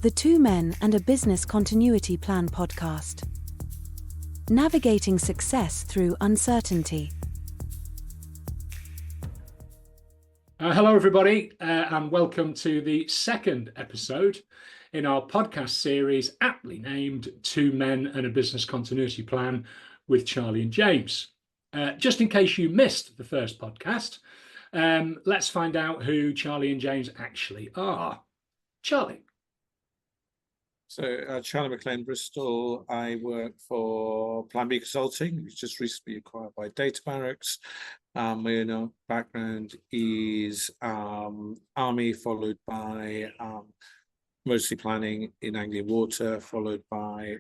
The Two Men and a Business Continuity Plan podcast. Navigating success through uncertainty. Hello, everybody, and welcome to the second episode in our podcast series, aptly named Two Men and a Business Continuity Plan with Charlie and James. Just in case you missed the first podcast, let's find out who Charlie and James actually are. Charlie. So, Charlie McLean, Bristol. I work for Plan B Consulting, which just recently acquired by Data Barracks. My background is Army, followed by mostly planning in Anglian Water, followed by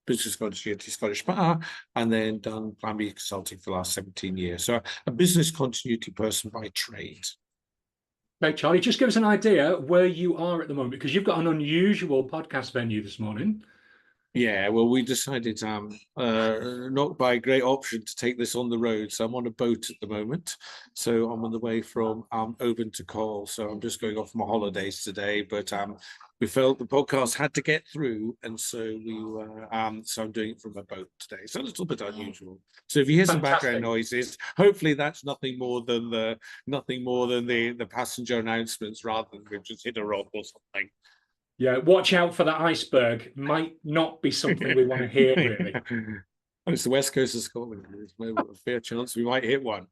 Business Continuity Scottish Power, and then done Plan B Consulting for the last 17 years. So a business continuity person by trade. Right, Charlie, just give us an idea where you are at the moment, because you've got an unusual podcast venue this morning. Yeah, well, we decided not by a great option to take this on the road. So I'm on a boat at the moment. So I'm on the way from Oban to Col. So I'm just going off my holidays today. But we felt the podcast had to get through, and so we were. So I'm doing it from a boat today. So a little bit unusual. So if you hear some background noises, hopefully that's nothing more than the passenger announcements, rather than we've just hit a rock or something. Yeah, watch out for the iceberg. Might not be something we want to hear, really. And it's the west coast of Scotland. There's a fair chance we might hit one.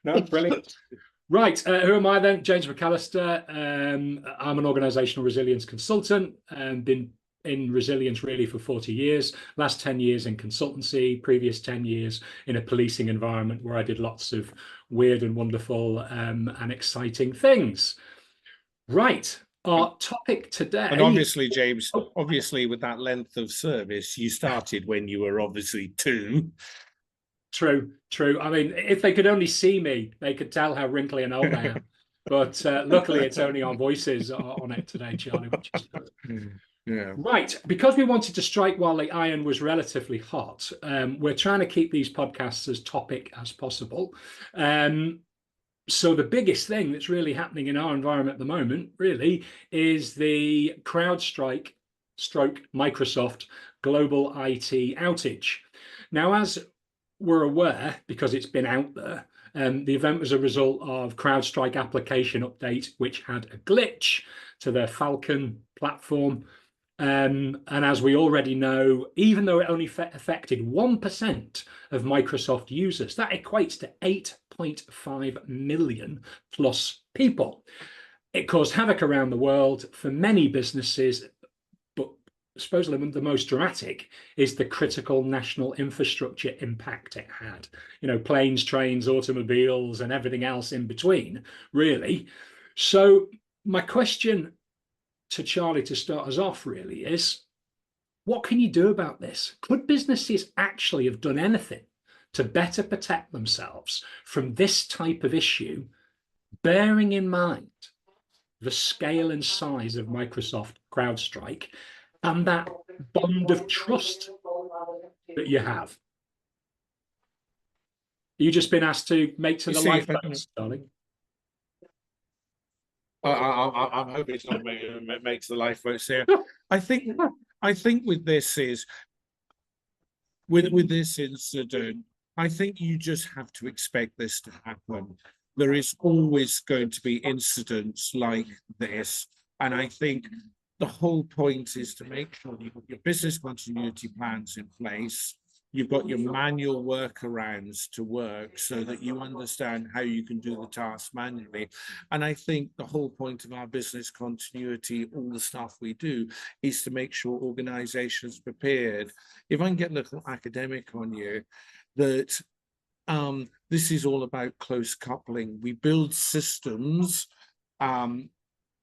No, brilliant. Right, who am I then? James McAllister. I'm an organisational resilience consultant and been in resilience really for 40 years. Last 10 years in consultancy, previous 10 years in a policing environment where I did lots of weird and wonderful and exciting things. Right. Our topic today. And obviously, James, obviously with that length of service, you started when you were obviously 2. True. I mean, if they could only see me, they could tell how wrinkly and old I am. But luckily, it's only our voices on it today, Charlie, which is good. Yeah. Right. Because we wanted to strike while the iron was relatively hot, we're trying to keep these podcasts as topic as possible. So the biggest thing that's really happening in our environment at the moment, really, is the CrowdStrike / Microsoft global IT outage. Now, as we're aware, because it's been out there, the event was a result of CrowdStrike application update, which had a glitch to their Falcon platform. And as we already know, even though it only affected 1% of Microsoft users, that equates to 8.5 million plus people. It caused havoc around the world for many businesses, but supposedly the most dramatic is the critical national infrastructure impact it had. You know, planes, trains, automobiles, and everything else in between, really. So my question to Charlie to start us off really is, what can you do about this? Could businesses actually have done anything to better protect themselves from this type of issue, bearing in mind the scale and size of Microsoft CrowdStrike and that bond of trust that you have? You've just been asked to make to the lifeboats, Charlie. I'm hoping it's not makes the lifeboats here. I think with this incident, I think you just have to expect this to happen. There is always going to be incidents like this, and I think the whole point is to make sure you've got your business continuity plans in place. You've got your manual workarounds to work so that you understand how you can do the task manually. And I think the whole point of our business continuity, all the stuff we do, is to make sure organizations are prepared. If I can get a little academic on you, that this is all about close coupling. We build systems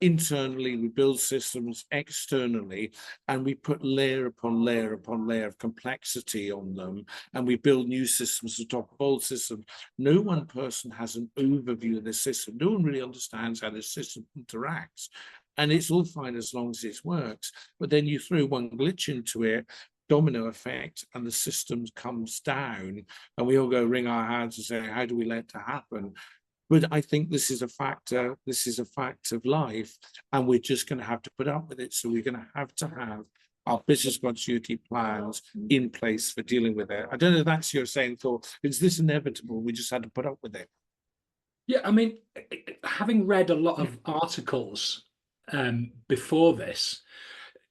internally, we build systems externally, and we put layer upon layer upon layer of complexity on them, and we build new systems on top of old systems. No one person has an overview of the system. No one really understands how the system interacts, and it's all fine as long as it works. But then you throw one glitch into it, domino effect, and the system comes down, and we all go wring our hands and say, how do we let that happen? But I think this is a factor, this is a fact of life, and we're just going to have to put up with it. So we're going to have our business continuity plans in place for dealing with it. I don't know if that's your saying, Thor. Is this inevitable? We just had to put up with it. Yeah, I mean, having read a lot of articles before this,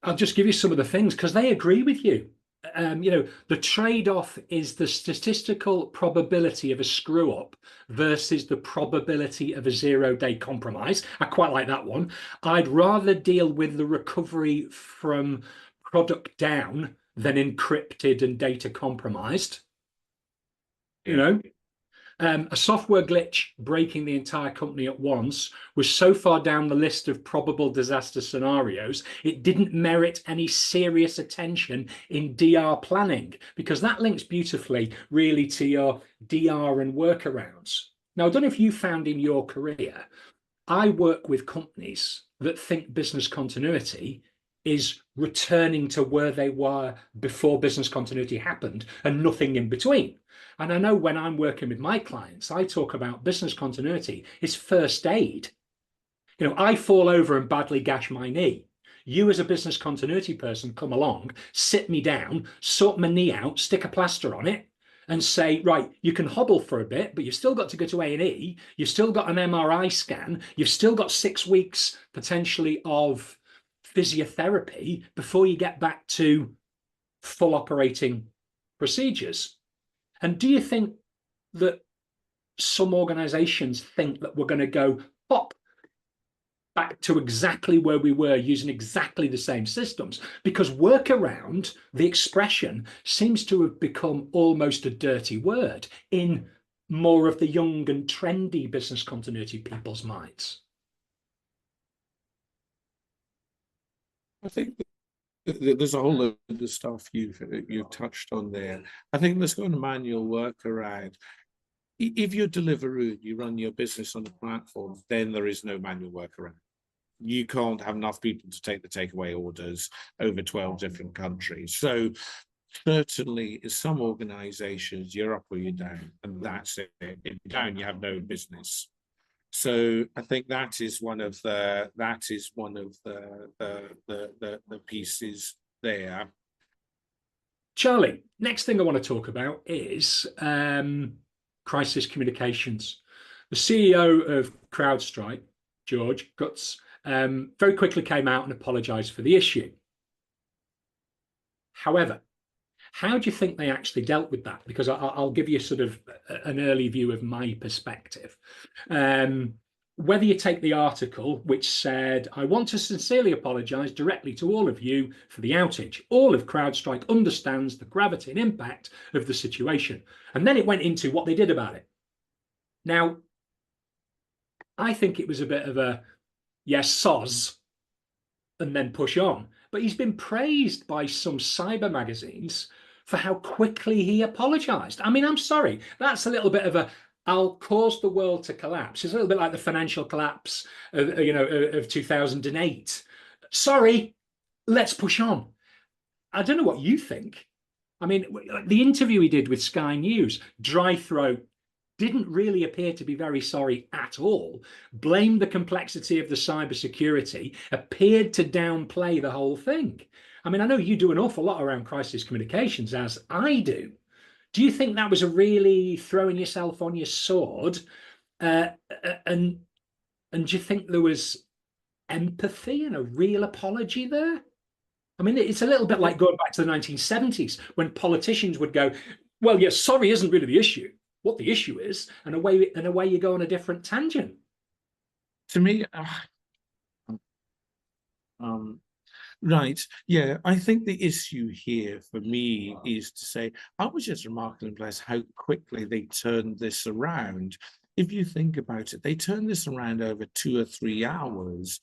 I'll just give you some of the things because they agree with you. The trade-off is the statistical probability of a screw up versus the probability of a zero-day compromise. I quite like that one. I'd rather deal with the recovery from product down than encrypted and data compromised. A software glitch breaking the entire company at once was so far down the list of probable disaster scenarios, it didn't merit any serious attention in DR planning, because that links beautifully really to your DR and workarounds. Now, I don't know if you found in your career, I work with companies that think business continuity is returning to where they were before business continuity happened and nothing in between. And I know when I'm working with my clients, I talk about business continuity is first aid. I fall over and badly gash my knee. You as a business continuity person come along, sit me down, sort my knee out, stick a plaster on it, and say, right, you can hobble for a bit, but you've still got to go to A&E, you've still got an MRI scan, you've still got 6 weeks potentially of physiotherapy before you get back to full operating procedures. And do you think that some organizations think that we're going to go pop back to exactly where we were using exactly the same systems? Because workaround, the expression, seems to have become almost a dirty word in more of the young and trendy business continuity people's minds. I think there's a whole load of stuff you've touched on there. I think there's going to manual workaround. If you're Deliveroo, you run your business on a platform, then there is no manual workaround. You can't have enough people to take the takeaway orders over 12 different countries. So certainly in some organizations, you're up or you're down, and that's it. If you're down, you have no business. So I think that is one of the pieces there. Charlie, next thing I want to talk about is crisis communications. The CEO of CrowdStrike, George Guts, very quickly came out and apologized for the issue. However, how do you think they actually dealt with that? Because I'll give you sort of an early view of my perspective. Whether you take the article, which said, I want to sincerely apologize directly to all of you for the outage. All of CrowdStrike understands the gravity and impact of the situation. And then it went into what they did about it. Now, I think it was a bit of a, yes, soz, and then push on. But he's been praised by some cyber magazines for how quickly he apologized. I mean, I'm sorry, that's a little bit of a, I'll cause the world to collapse. It's a little bit like the financial collapse of 2008. Sorry, let's push on. I don't know what you think. I mean, the interview he did with Sky News, dry throat, didn't really appear to be very sorry at all, blamed the complexity of the cybersecurity, appeared to downplay the whole thing. I mean, I know you do an awful lot around crisis communications, as I do. Do you think that was a really throwing yourself on your sword? And do you think there was empathy and a real apology there? I mean, it's a little bit like going back to the 1970s when politicians would go, well, yes, sorry isn't really the issue. What the issue is, and away you go on a different tangent. To me, right, yeah, I think the issue here for me is to say, I was just remarkably impressed how quickly they turned this around. If you think about it, they turned this around over 2 or 3 hours.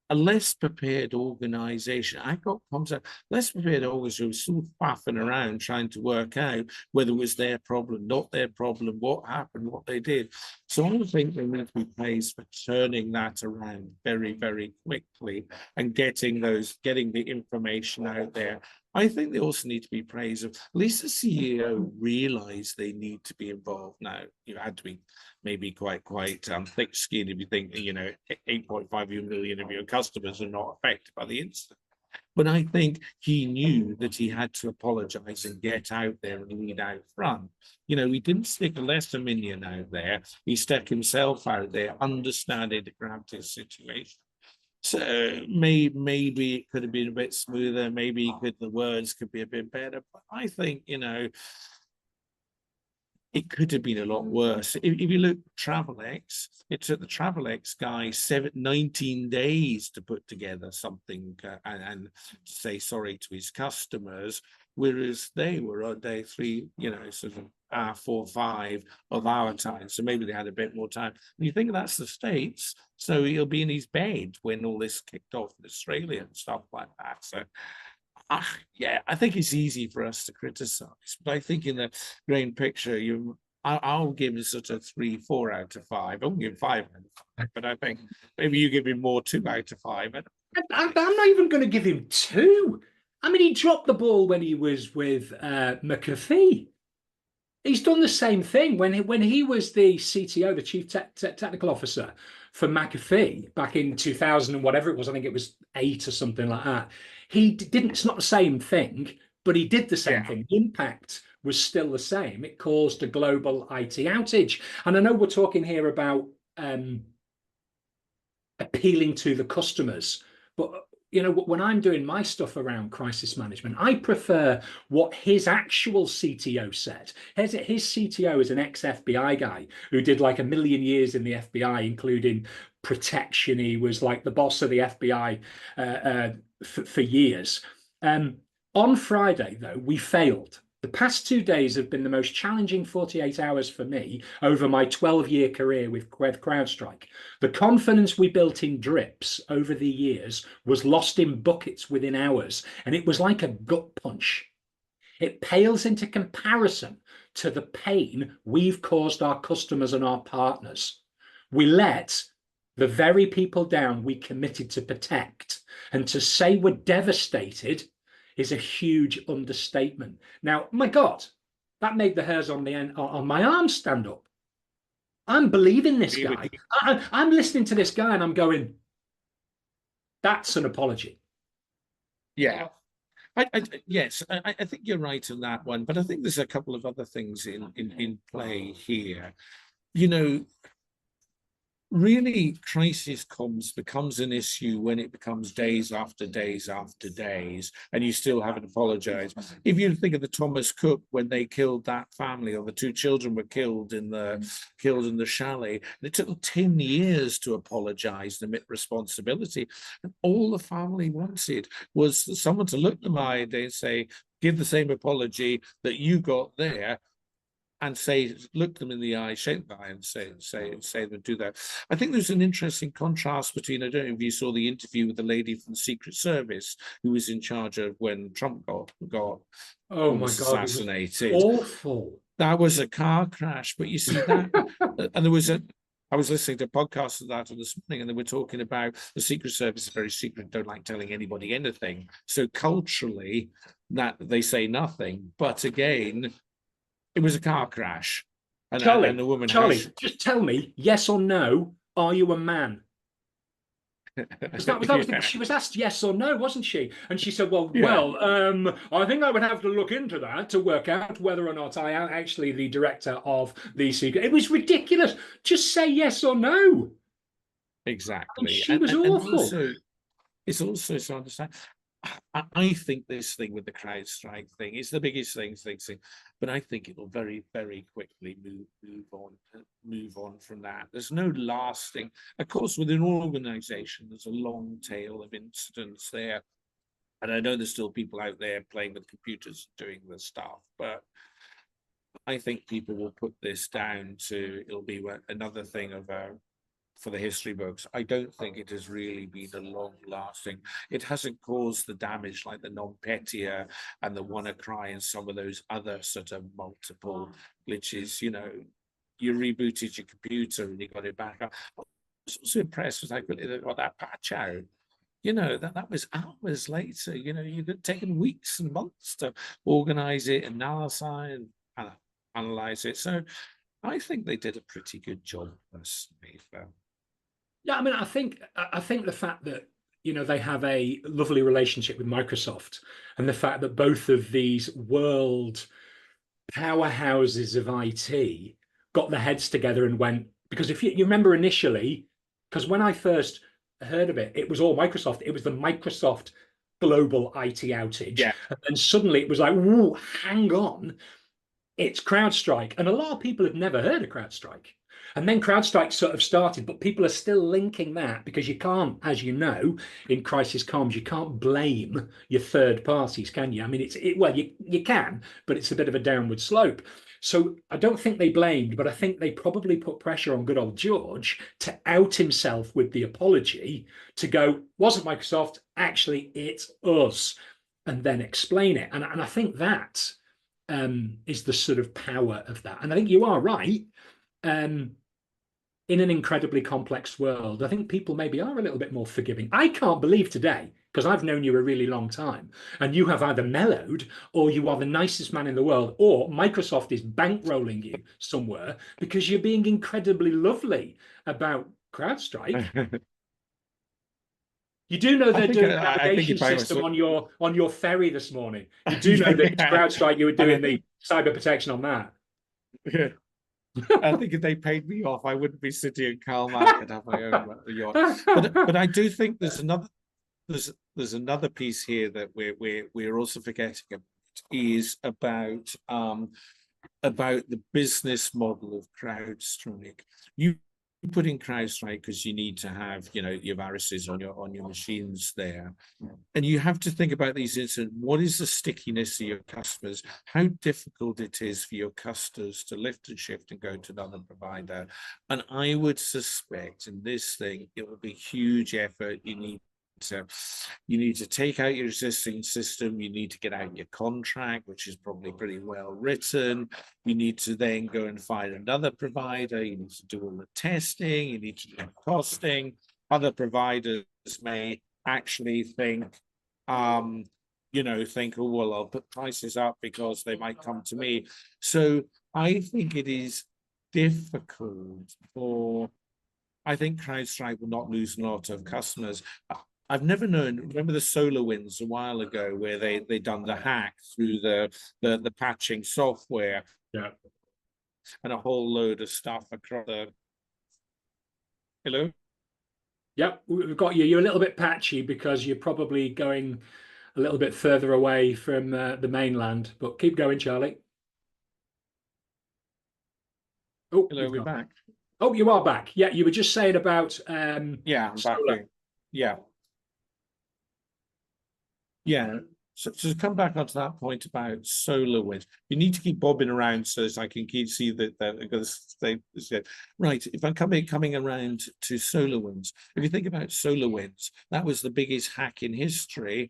A less prepared organization, I got contact, less prepared organization was still faffing around trying to work out whether it was their problem, not their problem, what happened, what they did. So I think they need to be praised for turning that around very, very quickly and getting the information out there. I think they also need to be praised. At least the CEO realised they need to be involved now. You had to be maybe quite thick-skinned if you think, 8.5 million of your customers are not affected by the incident. But I think he knew that he had to apologize and get out there and lead out front. He didn't stick a lesser minion out there. He stuck himself out there, understanding the gravity of the situation. So maybe it could have been a bit smoother. Maybe the words could be a bit better. But I think, it could have been a lot worse. If you look at TravelX, it took the TravelX guy 19 days to put together something and to say sorry to his customers, whereas they were on day 3, sort of 4 or 5 of our time. So maybe they had a bit more time. And you think that's the States, so he'll be in his bed when all this kicked off in Australia and stuff like that. So yeah, I think it's easy for us to criticize, but I think in the grand picture, I'll give him sort of 3, 4 out of 5. I won't give 5 out of 5, but I think maybe you give him more 2 out of 5. I'm not even going to give him 2. I mean, he dropped the ball when he was with McAfee. He's done the same thing when he was the CTO, the chief technical officer for McAfee back in 2000 and whatever it was. I think it was 8 or something like that. He didn't. It's not the same thing, but he did the same thing. The impact was still the same. It caused a global IT outage. And I know we're talking here about appealing to the customers, but when I'm doing my stuff around crisis management, I prefer what his actual CTO said. His CTO is an ex-FBI guy who did like 1 million years in the FBI, including protection. He was like the boss of the FBI for years. On Friday, though, we failed. The past 2 days have been the most challenging 48 hours for me over my 12-year career with CrowdStrike. The confidence we built in drips over the years was lost in buckets within hours, and it was like a gut punch. It pales into comparison to the pain we've caused our customers and our partners. We let the very people down we committed to protect, and to say we're devastated is a huge understatement. Now, my God, that made the hairs on my arms stand up. I'm believing this guy. I'm listening to this guy and I'm going, that's an apology. Yeah. Yes, I think you're right on that one, but I think there's a couple of other things in play here. Really, crisis comms becomes an issue when it becomes days after days after days, and you still haven't apologized. If you think of the Thomas Cook, when they killed that family, or the 2 children were killed in the chalet, it took them 10 years to apologize and admit responsibility. And all the family wanted was someone to look them in the eye and say, give the same apology that you got there, and say, look them in the eye, shake the eye, and say them, do that. I think there's an interesting contrast between, I don't know if you saw the interview with the lady from the Secret Service who was in charge of when Trump got oh my God, assassinated. Awful. That was a car crash, but you see that, and there was I was listening to a podcast of that this morning, and they were talking about the Secret Service is very secret, don't like telling anybody anything. So culturally, that they say nothing. But again, it was a car crash. And the woman just tell me, yes or no, are you a man? She was asked yes or no, wasn't she? And she said, well, I think I would have to look into that to work out whether or not I am actually the director of the secret. It was ridiculous. Just say yes or no. Exactly. And she was awful. It's also so understand. I think this thing with the CrowdStrike thing is the biggest thing, but I think it will very, very quickly move on from that. There's no lasting. Of course, within an organization, there's a long tail of incidents there, and I know there's still people out there playing with computers doing the stuff, but I think people will put this down to it'll be another thing of for the history books. I don't think it has really been a long-lasting. It hasn't caused the damage like the NotPetya and the WannaCry and some of those other sort of multiple glitches. You rebooted your computer and you got it back up. I was also impressed with how quickly they got that patch out. You know, that was hours later. You know, you'd have taken weeks and months to organize it, analyze and analyze it. So I think they did a pretty good job, personally. Yeah, I mean, I think the fact that they have a lovely relationship with Microsoft, and the fact that both of these world powerhouses of IT got their heads together and went, because if you remember initially, because when I first heard of it, it was all Microsoft. It was the Microsoft global IT outage. Yeah. And then suddenly it was like, whoa, hang on, it's CrowdStrike. And a lot of people had never heard of CrowdStrike. And then CrowdStrike sort of started, but people are still linking that because you can't, as you know, in crisis comms, you can't blame your third parties, can you? I mean, well, you can, but it's a bit of a downward slope. So I don't think they blamed, but I think they probably put pressure on good old George to out himself with the apology, to go, wasn't Microsoft, actually it's us, and then explain it. And I think that is the sort of power of that. And I think you are right. In an incredibly complex world, I think people maybe are a little bit more forgiving. I can't believe today, because I've known you a really long time, and you have either mellowed, or you are the nicest man in the world, or Microsoft is bankrolling you somewhere because you're being incredibly lovely about CrowdStrike. You do know they're doing a navigation system on your ferry this morning. You do know that it's CrowdStrike, you were doing the cyber protection on that. Yeah. I think if they paid me off, I wouldn't be sitting in Karl Marx and have my own yacht. But I do think there's another piece here that we're also forgetting about, is about the business model of CrowdStrike. You put in CrowdStrike because you need to have, your viruses on your machines there, and you have to think about these incidents. What is the stickiness of your customers? How difficult it is for your customers to lift and shift and go to another provider? And I would suspect in this thing it will be huge effort. You need to take out your existing system. You need to get out your contract, which is probably pretty well written. You need to then go and find another provider. You need to do all the testing. You need to do costing. Other providers may actually think, oh, well, I'll put prices up because they might come to me. So I think it is difficult I think CrowdStrike will not lose a lot of customers. I've never known. Remember the SolarWinds a while ago, where they done the hack through the patching software, yeah, and a whole load of stuff across the. Hello. Yep, we've got you. You're a little bit patchy because you're probably going a little bit further away from the mainland. But keep going, Charlie. Oh, hello, we're back. Oh, you are back. Yeah, you were just saying about yeah, I'm back. Yeah. Yeah. So to come back onto that point about SolarWinds, you need to keep bobbing around so as I can keep see that because they right. If I'm coming around to SolarWinds, if you think about SolarWinds, that was the biggest hack in history.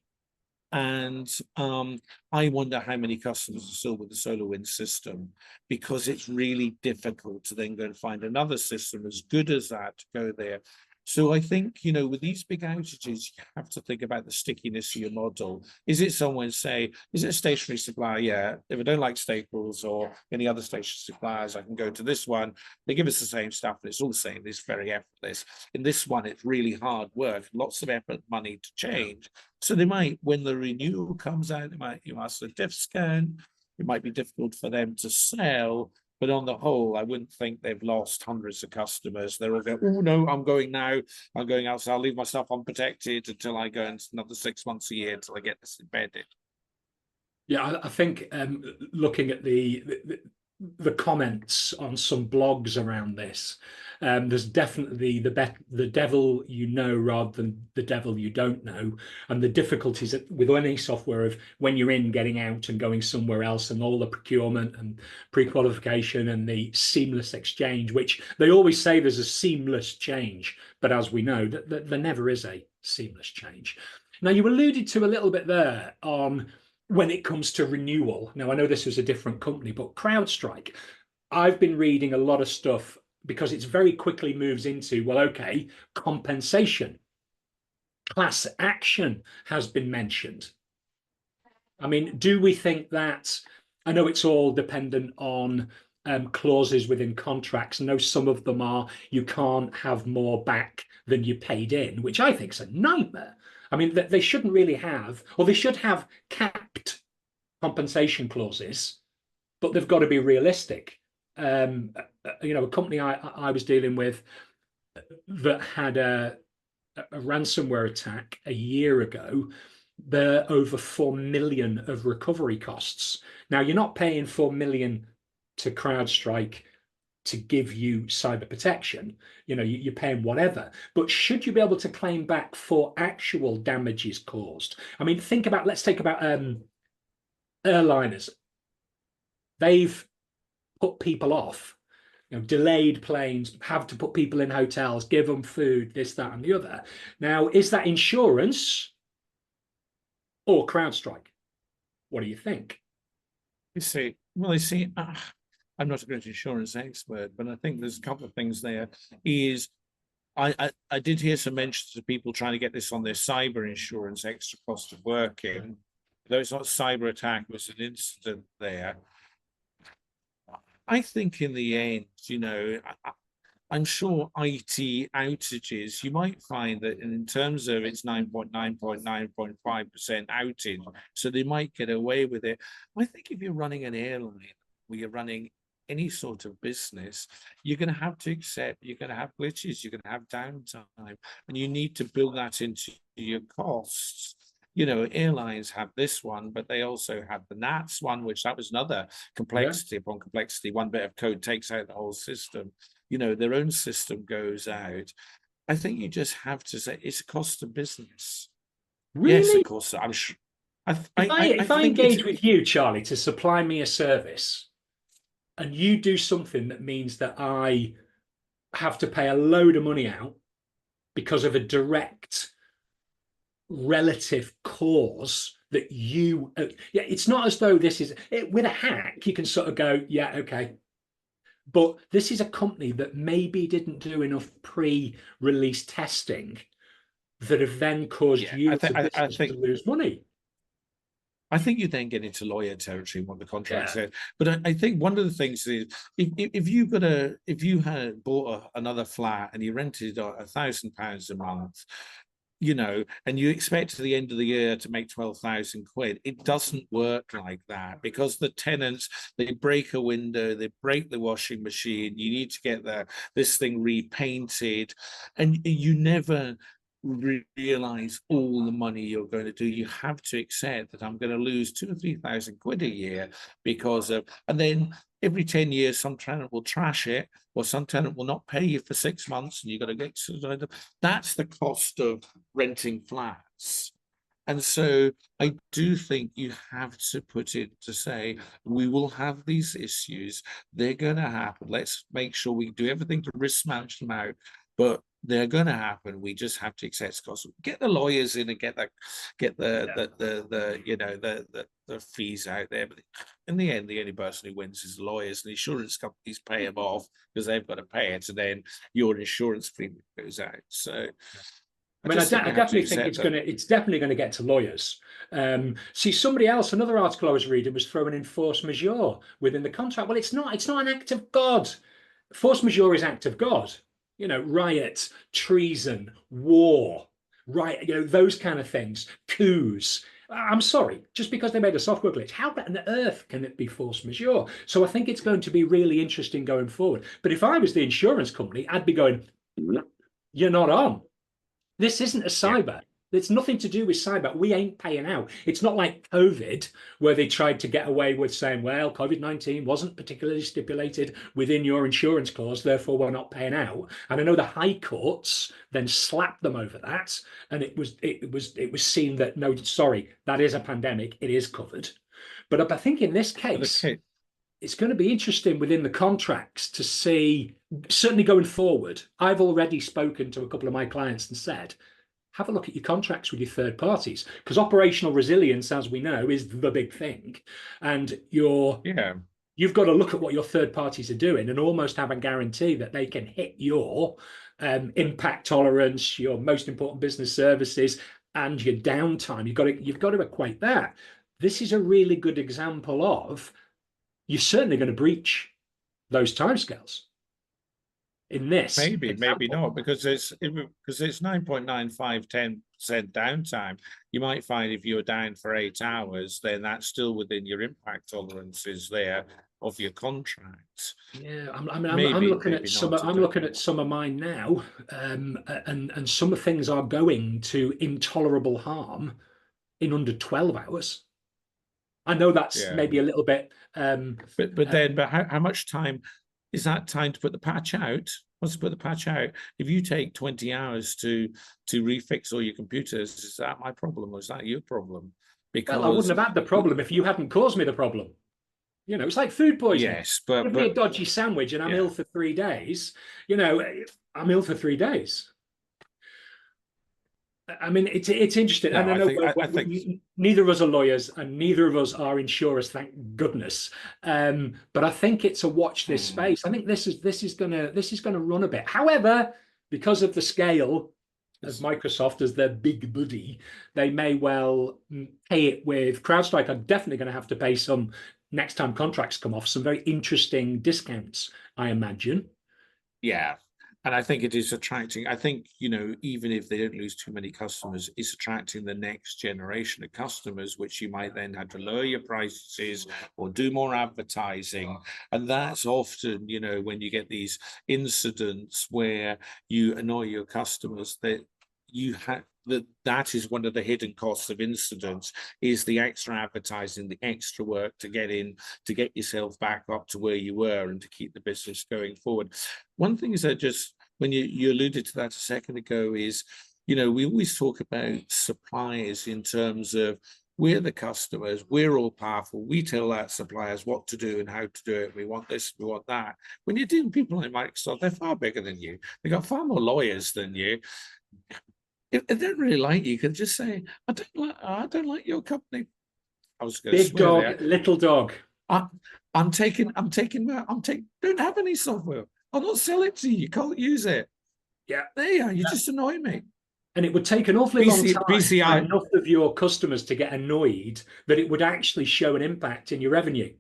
And I wonder how many customers are still with the SolarWinds system, because it's really difficult to then go and find another system as good as that to go there. So I think, with these big outages, you have to think about the stickiness of your model. Is it someone say, is it a stationary supplier? Yeah. If I don't like Staples or any other stationary suppliers, I can go to this one. They give us the same stuff, but it's all the same. It's very effortless. In this one, it's really hard work, lots of effort, money to change. So they might, when the renewal comes out, you ask a diff scan. It might be difficult for them to sell. But on the whole, I wouldn't think they've lost hundreds of customers. They're all going, oh, no, I'm going now. I'm going outside. I'll leave my stuff unprotected until I go in another 6 months a year until I get this embedded. Yeah, I think looking at the comments on some blogs around this, there's definitely the devil you know rather than the devil you don't know, and the difficulties with any software of when you're in, getting out and going somewhere else, and all the procurement and pre-qualification and the seamless exchange, which they always say there's a seamless change, but as we know, there never is a seamless change. Now, you alluded to a little bit there on when it comes to renewal. Now, I know this was a different company, but CrowdStrike, I've been reading a lot of stuff because it's very quickly moves into, well, okay, compensation. class action has been mentioned. I mean, do we think that, I know it's all dependent on clauses within contracts. I know some of them are, you can't have more back than you paid in, which I think is a nightmare. I mean, they shouldn't really have, or they should have capped compensation clauses, but they've got to be realistic. A company I was dealing with that had a ransomware attack a year ago, there are over 4 million of recovery costs. Now, you're not paying 4 million to CrowdStrike to give you cyber protection. You're paying whatever. But should you be able to claim back for actual damages caused? I mean, let's think about airliners. They've put people off, delayed planes, have to put people in hotels, give them food, this, that, and the other. Now, is that insurance or CrowdStrike? What do you think? I'm not a great insurance expert, but I think there's a couple of things there. I did hear some mentions of people trying to get this on their cyber insurance, extra cost of working. Though it's not a cyber attack, it was an incident there. I think in the end, I'm sure IT outages, you might find that in terms of it's 9.5% outage, so they might get away with it. I think if you're running an airline where you're running any sort of business, you're going to have to accept, you're going to have glitches, you're going to have downtime, and you need to build that into your costs. Airlines have this one, but they also have the NATS one, which that was another complexity upon complexity. One bit of code takes out the whole system. Their own system goes out. I think you just have to say it's a cost of business. Really? Yes, of course. I'm sure. If I engage with you, Charlie, to supply me a service, and you do something that means that I have to pay a load of money out because of a direct relative cause that it's not as though this is with a hack, you can sort of go, yeah, okay. But this is a company that maybe didn't do enough pre-release testing that have then caused you to lose money. I think you then get into lawyer territory, what the contract said. But I think one of the things is if you had bought another flat and you rented £1,000 a month, and you expect at the end of the year to make 12,000 quid, it doesn't work like that, because the tenants, they break a window, they break the washing machine, you need to get this thing repainted, and you never realize all the money you're going to do. You have to accept that I'm going to lose 2,000 or 3,000 quid a year because of, and then every 10 years, some tenant will trash it, or some tenant will not pay you for 6 months, and you've got to get. That's the cost of renting flats. And so I do think you have to put it to say, we will have these issues. They're going to happen. Let's make sure we do everything to risk manage them out. But they're going to happen. We just have to accept costs. Get the lawyers in and get the fees out there. But in the end, the only person who wins is the lawyers, and the insurance companies pay them off because they've got to pay it, and then your insurance premium goes out. So, I definitely think it's definitely going to get to lawyers. See, another article I was reading was throwing in force majeure within the contract. Well, it's not an act of God. Force majeure is act of God. Riot, treason, war, those kind of things, coups. I'm sorry, just because they made a software glitch, how on earth can it be force majeure? So I think it's going to be really interesting going forward. But if I was the insurance company, I'd be going, you're not on. This isn't a cyber. It's nothing to do with cyber. We ain't paying out. It's not like COVID, where they tried to get away with saying, well, COVID-19 wasn't particularly stipulated within your insurance clause, therefore we're not paying out. And I know the high courts then slapped them over that, and it was seen that, no, sorry, that is a pandemic. It is covered. But I think in this case, it's going to be interesting within the contracts to see, certainly going forward. I've already spoken to a couple of my clients and said, have a look at your contracts with your third parties, because operational resilience, as we know, is the big thing. And you've got to look at what your third parties are doing and almost have a guarantee that they can hit your impact tolerance, your most important business services, and your downtime. You've got to equate that. This is a really good example of you're certainly going to breach those timescales in this Maybe, maybe example. not, because it's 9.95, 10% downtime. You might find if you're down for 8 hours, then that's still within your impact tolerances there of your contracts. Yeah, I'm Maybe, looking at maybe some. not. I'm looking at some of mine now, and some of things are going to intolerable harm in under 12 hours. I know that's Yeah. maybe a little bit. But how much time is that time to put the patch out? Once you put the patch out, if you take 20 hours to refix all your computers, is that my problem or is that your problem? Well, I wouldn't have had the problem if you hadn't caused me the problem. You know, it's like food poisoning. Yes, Give me a dodgy sandwich and I'm yeah. ill for 3 days. You know, I'm ill for 3 days. I mean, it's interesting, No, and I know I think neither of us are lawyers, and neither of us are insurers, thank goodness. But I think it's a watch this space. I think this is gonna run a bit. However, because of the scale of Microsoft as their big buddy, they may well pay it with CrowdStrike. Are definitely going to have to pay some next time contracts come off. Some very interesting discounts, I imagine. yeah. And I think it is attracting, I think, you know, even if they don't lose too many customers, it's attracting the next generation of customers, which you might then have to lower your prices or do more advertising. And that's often, you know, when you get these incidents where you annoy your customers, that you have that is one of the hidden costs of incidents, is the extra advertising, the extra work to get yourself back up to where you were and to keep the business going forward. One thing is that just when you alluded to that a second ago is, you know, we always talk about suppliers in terms of we're the customers, we're all powerful, we tell our suppliers what to do and how to do it, we want this, we want that. When you're dealing with people like Microsoft, they're far bigger than you, they've got far more lawyers than you. If they don't really like you, can just say, I don't like your company. I was going to Big swear dog, there. little dog. I'm taking, don't have any software. I'll not sell it to you. You can't use it. Yeah. There you are. You just annoy me. And it would take an awfully long time BCI. for enough of your customers to get annoyed that it would actually show an impact in your revenue.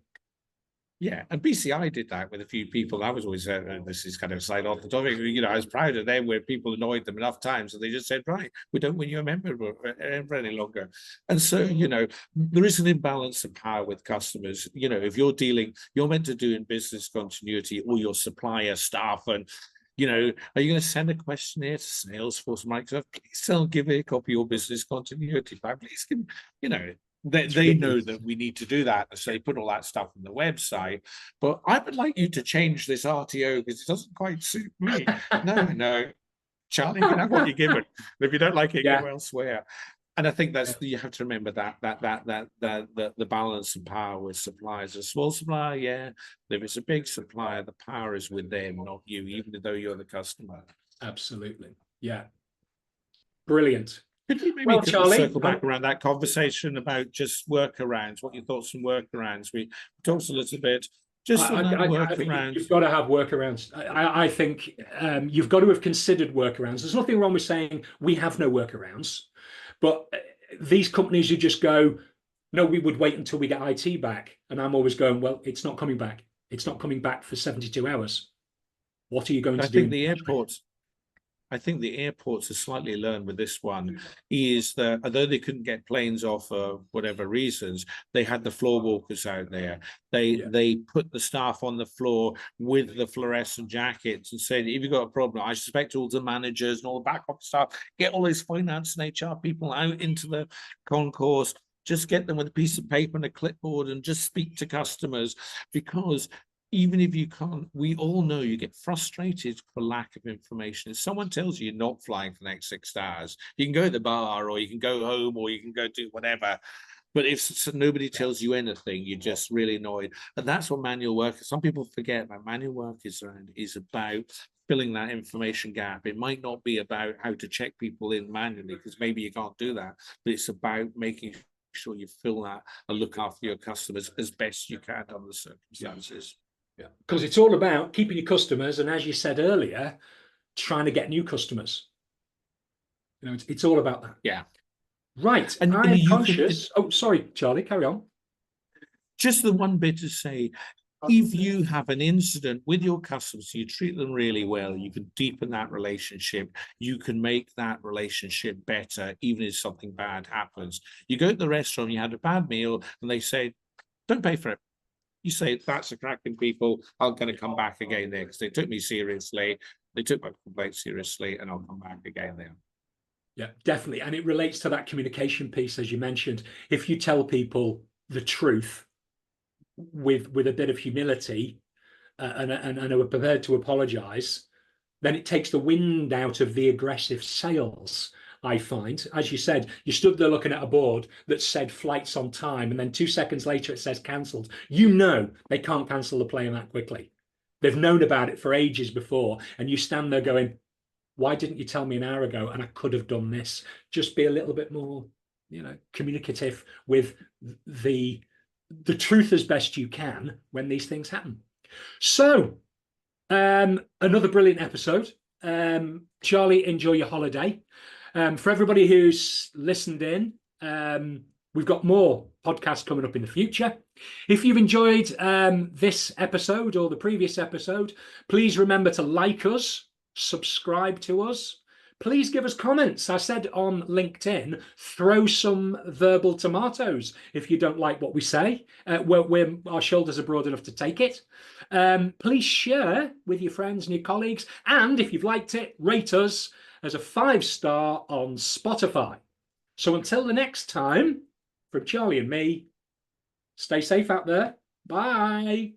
Yeah, and BCI did that with a few people. I was always, this is kind of side off the topic, you know, I was proud of them where people annoyed them enough times and they just said, right, we don't win you a member any longer. And so, you know, there is an imbalance of power with customers. You know, if you're meant to do in business continuity, all your supplier staff and, you know, are you going to send a questionnaire to Salesforce, Microsoft? Please give me a copy of your business continuity plan. Please give, you know, they know that we need to do that, so they put all that stuff on the website. But I would like you to change this RTO because it doesn't quite suit me. No, Charlie, you can have what you're given. If you don't like it, go elsewhere. And I think that's you have to remember that the balance of power with suppliers. A small supplier, yeah. If it's a big supplier, the power is with them, not you, even though you're the customer. Absolutely, yeah. Brilliant. Could we maybe circle back around that conversation about just workarounds? What your thoughts on workarounds? We talked a little bit just on that workarounds. You've got to have workarounds. I think you've got to have considered workarounds. There's nothing wrong with saying we have no workarounds, but these companies who just go, no, we would wait until we get IT back. And I'm always going, well, it's not coming back. It's not coming back for 72 hours. What are you going to do? I think the airports have slightly learned with this one is that although they couldn't get planes off for whatever reasons, they had the floor walkers out there. They put the staff on the floor with the fluorescent jackets and said, if you've got a problem, I suspect all the managers and all the back office staff, get all these finance and HR people out into the concourse, just get them with a piece of paper and a clipboard and just speak to customers, because even if you can't, we all know you get frustrated for lack of information. If someone tells you you're not flying for the next 6 hours, you can go to the bar or you can go home or you can go do whatever. But if nobody tells you anything, you're just really annoyed. And that's what manual work is. Some people forget that manual work is about filling that information gap. It might not be about how to check people in manually, because maybe you can't do that, but it's about making sure you fill that and look after your customers as best you can under the circumstances. Yeah, because it's all about keeping your customers, and as you said earlier, trying to get new customers. You know, it's all about that. Yeah. Right. And I'm you conscious. Oh, sorry, Charlie, carry on. Just the one bit to say, if you have an incident with your customers, you treat them really well, you can deepen that relationship, you can make that relationship better, even if something bad happens. You go to the restaurant, you had a bad meal, and they say, don't pay for it. You say, that's a cracking people, I'm going to come back again there because they took me seriously, they took my complaint seriously, and I'll come back again there. Yeah, definitely. And it relates to that communication piece, as you mentioned. If you tell people the truth with a bit of humility and are prepared to apologize, then it takes the wind out of the aggressive sales. I find, as you said, you stood there looking at a board that said flights on time, and then 2 seconds later it says cancelled. You know they can't cancel the plane that quickly. They've known about it for ages before, and you stand there going, why didn't you tell me an hour ago? And I could have done this. Just be a little bit more, you know, communicative with the truth as best you can when these things happen. So, another brilliant episode. Charlie, enjoy your holiday. For everybody who's listened in, we've got more podcasts coming up in the future. If you've enjoyed this episode or the previous episode, please remember to like us, subscribe to us. Please give us comments. I said on LinkedIn, throw some verbal tomatoes if you don't like what we say. Our shoulders are broad enough to take it. Please share with your friends and your colleagues. And if you've liked it, rate us as a 5-star on Spotify. So until the next time, from Charlie and me, stay safe out there. Bye.